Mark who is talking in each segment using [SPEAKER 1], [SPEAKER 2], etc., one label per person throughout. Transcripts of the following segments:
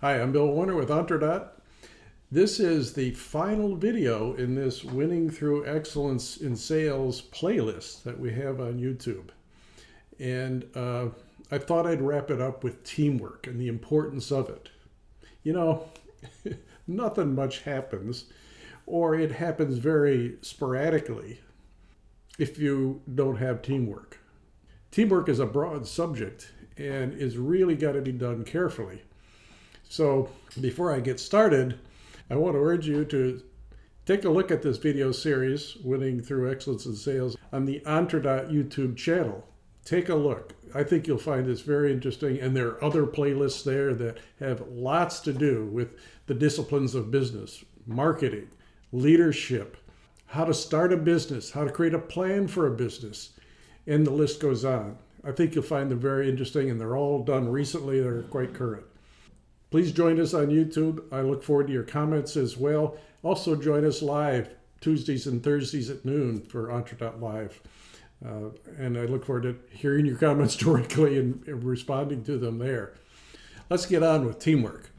[SPEAKER 1] Hi, I'm Bill Warner with Onterdot. This is the final video in this Winning Through Excellence in Sales playlist that we have on YouTube. And I thought I'd wrap it up with teamwork and the importance of it. You know, nothing much happens, or it happens very sporadically if you don't have teamwork. Teamwork is a broad subject and is really got to be done carefully. So before I get started, I want to urge you to take a look at this video series, Winning Through Excellence in Sales, on the Onterdot YouTube channel. Take a look. I think you'll find this very interesting, and there are other playlists there that have lots to do with the disciplines of business, marketing, leadership, how to start a business, how to create a plan for a business, and the list goes on. I think you'll find them very interesting, and they're all done recently. They're quite current. Please join us on YouTube. I look forward to your comments as well. Also join us live Tuesdays and Thursdays at noon for Onterdot Live. And I look forward to hearing your comments directly and responding to them there. Let's get on with teamwork.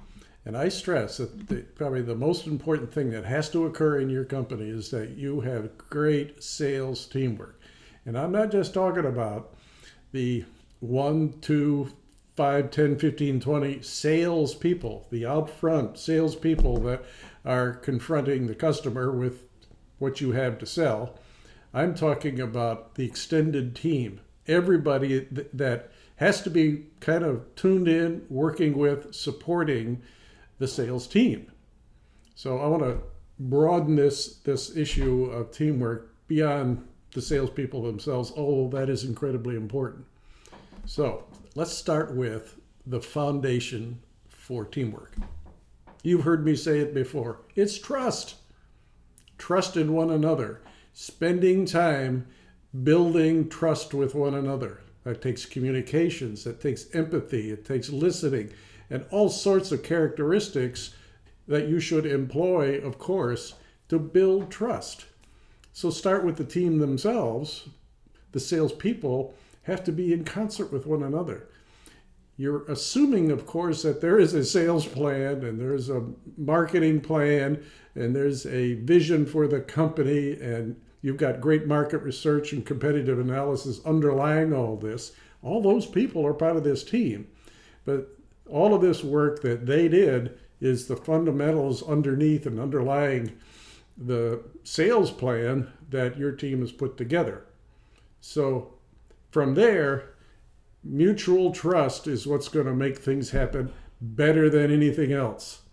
[SPEAKER 1] And I stress that probably the most important thing that has to occur in your company is that you have great sales teamwork. And I'm not just talking about the 1, 2, 5, 10, 15, 20 salespeople, the out front salespeople that are confronting the customer with what you have to sell. I'm talking about the extended team, everybody that has to be kind of tuned in, working with, supporting the sales team. So I want to broaden this issue of teamwork beyond the salespeople themselves, although that is incredibly important. So let's start with the foundation for teamwork. You've heard me say it before. It's trust. Trust in one another. Spending time building trust with one another. That takes communications, that takes empathy, it takes listening, and all sorts of characteristics that you should employ, of course, to build trust. So start with the team themselves. The salespeople have to be in concert with one another. You're assuming, of course, that there is a sales plan and there's a marketing plan and there's a vision for the company and you've got great market research and competitive analysis underlying all this. All those people are part of this team. But all of this work that they did is the fundamentals underneath and underlying the sales plan that your team has put together. So from there, mutual trust is what's going to make things happen better than anything else.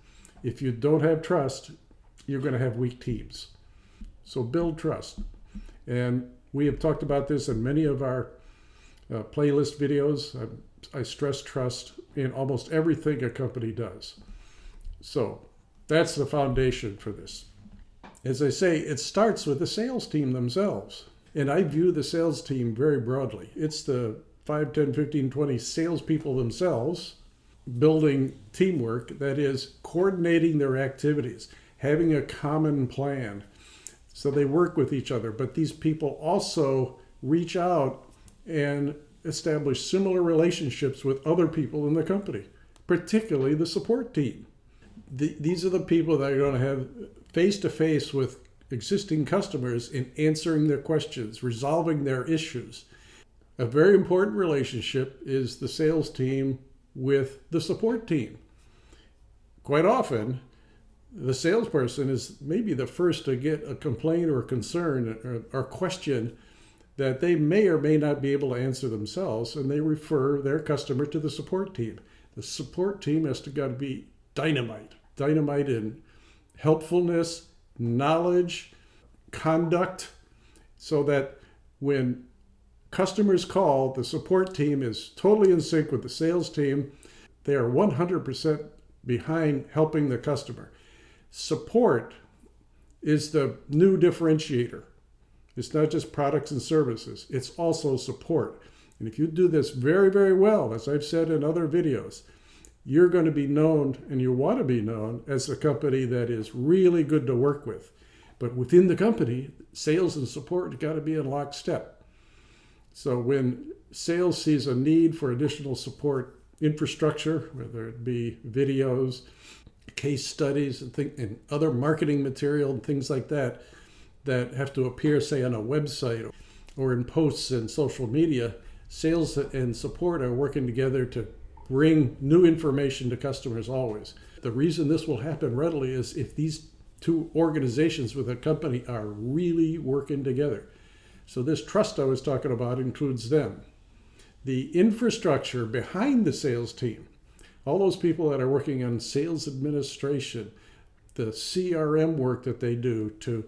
[SPEAKER 1] If you don't have trust, you're going to have weak teams. So build trust. And we have talked about this in many of our playlist videos. I stress trust in almost everything a company does. So that's the foundation for this. As I say, it starts with the sales team themselves. And I view the sales team very broadly. It's the 5, 10, 15, 20 salespeople themselves building teamwork, that is, coordinating their activities, having a common plan. So they work with each other. But these people also reach out and establish similar relationships with other people in the company, particularly the support team. These are the people that are going to have face-to-face with existing customers in answering their questions, resolving their issues. A very important relationship is the sales team with the support team. Quite often, the salesperson is maybe the first to get a complaint or concern or question that they may or may not be able to answer themselves, and they refer their customer to the support team. The support team has to be dynamite in helpfulness, knowledge, conduct, so that when customers call, the support team is totally in sync with the sales team. They are 100% behind helping the customer. Support is the new differentiator. It's not just products and services, it's also support. And if you do this very, very well, as I've said in other videos, you're going to be known, and you want to be known, as a company that is really good to work with. But within the company, sales and support have got to be in lockstep. So when sales sees a need for additional support, infrastructure, whether it be videos, case studies, and other marketing material and things like that have to appear, say, on a website or in posts and social media. Sales and support are working together to bring new information to customers always. The reason this will happen readily is if these two organizations with a company are really working together. So this trust I was talking about includes them. The infrastructure behind the sales team, all those people that are working on sales administration, the CRM work that they do to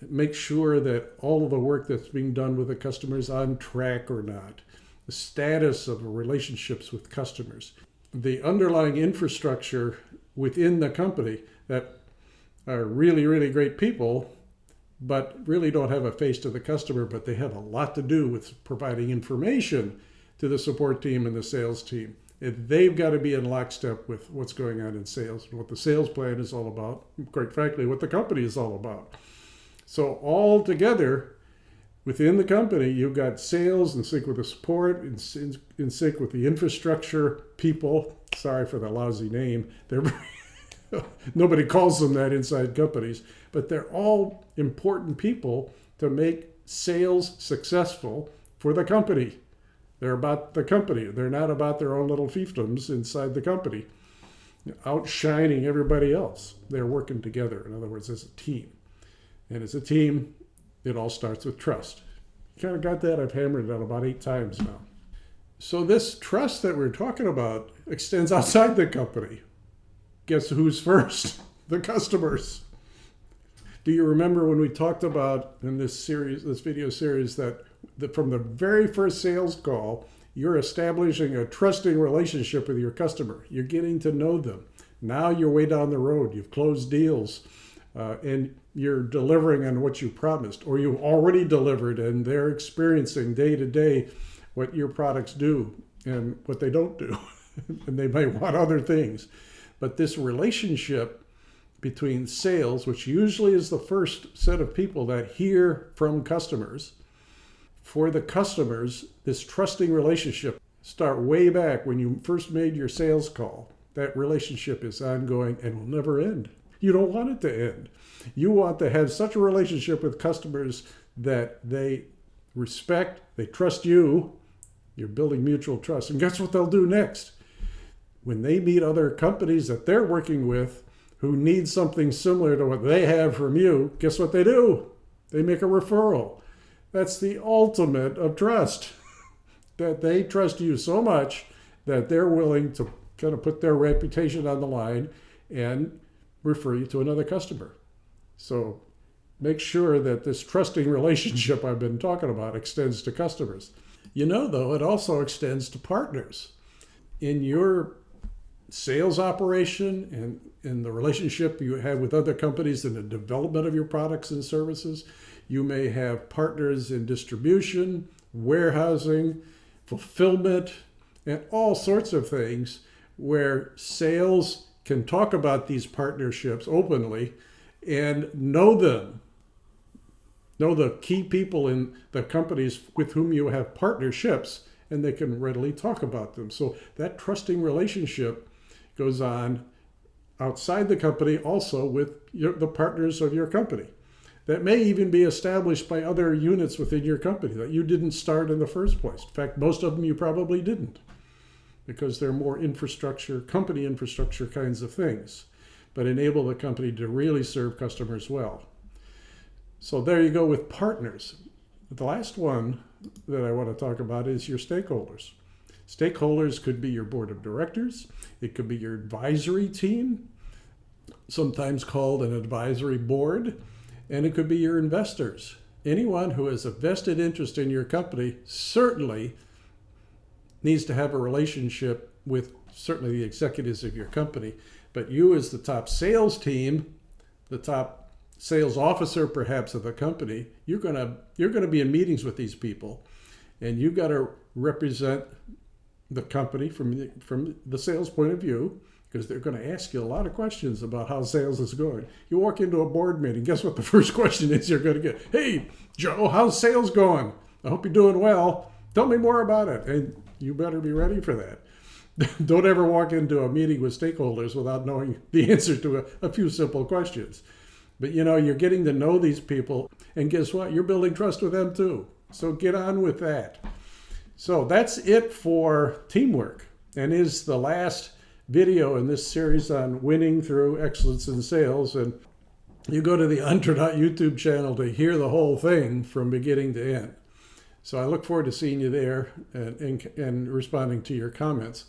[SPEAKER 1] make sure that all of the work that's being done with the customer is on track or not, the status of relationships with customers, the underlying infrastructure within the company that are really, really great people, but really don't have a face to the customer, but they have a lot to do with providing information to the support team and the sales team. And they've got to be in lockstep with what's going on in sales, what the sales plan is all about, quite frankly, what the company is all about. So all together within the company, you've got sales in sync with the support, in sync with the infrastructure people. Sorry for the lousy name. Nobody calls them that inside companies, but they're all important people to make sales successful for the company. They're about the company. They're not about their own little fiefdoms inside the company, outshining everybody else. They're working together, in other words, as a team. And as a team, it all starts with trust. You kind of got that? I've hammered it out about 8 times now. So this trust that we're talking about extends outside the company. Guess who's first? The customers. Do you remember when we talked about in this video series, that from the very first sales call, you're establishing a trusting relationship with your customer. You're getting to know them. Now you're way down the road. You've closed deals. And you're delivering on what you promised, or you've already delivered, and they're experiencing day to day what your products do and what they don't do. And they may want other things. But this relationship between sales, which usually is the first set of people that hear from customers, for the customers, this trusting relationship start way back when you first made your sales call. That relationship is ongoing and will never end. You don't want it to end. You want to have such a relationship with customers that they respect, they trust you. You're building mutual trust. And guess what they'll do next? When they meet other companies that they're working with who need something similar to what they have from you, guess what they do? They make a referral. That's the ultimate of trust. That they trust you so much that they're willing to kind of put their reputation on the line and refer you to another customer. So make sure that this trusting relationship I've been talking about extends to customers. You know, though, it also extends to partners. In your sales operation and in the relationship you have with other companies in the development of your products and services, you may have partners in distribution, warehousing, fulfillment, and all sorts of things where sales can talk about these partnerships openly and know them. Know the key people in the companies with whom you have partnerships, and they can readily talk about them. So that trusting relationship goes on outside the company also with the partners of your company. That may even be established by other units within your company that you didn't start in the first place. In fact, most of them you probably didn't, because they're more infrastructure, company infrastructure kinds of things, but enable the company to really serve customers well. So there you go with partners. The last one that I want to talk about is your stakeholders. Stakeholders could be your board of directors. It could be your advisory team, sometimes called an advisory board, and it could be your investors. Anyone who has a vested interest in your company certainly needs to have a relationship with certainly the executives of your company, but you as the top sales team, the top sales officer perhaps of the company, you're going to be in meetings with these people, and you've got to represent the company from the sales point of view, because they're going to ask you a lot of questions about how sales is going. You walk into a board meeting, guess what the first question is you're going to get? Hey, Joe, how's sales going? I hope you're doing well. Tell me more about it. And you better be ready for that. Don't ever walk into a meeting with stakeholders without knowing the answer to a few simple questions. But you know, you're getting to know these people, and guess what? You're building trust with them too. So get on with that. So that's it for teamwork, and is the last video in this series on winning through excellence in sales. And you go to the Untra YouTube channel to hear the whole thing from beginning to end. So I look forward to seeing you there and responding to your comments.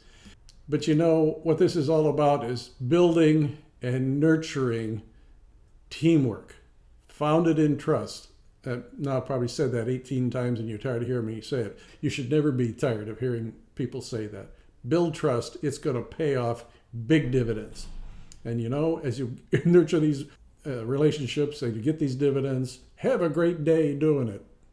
[SPEAKER 1] But you know, what this is all about is building and nurturing teamwork, founded in trust. Now, I've probably said that 18 times and you're tired of hearing me say it. You should never be tired of hearing people say that. Build trust, it's going to pay off big dividends. And you know, as you nurture these relationships and you get these dividends, have a great day doing it.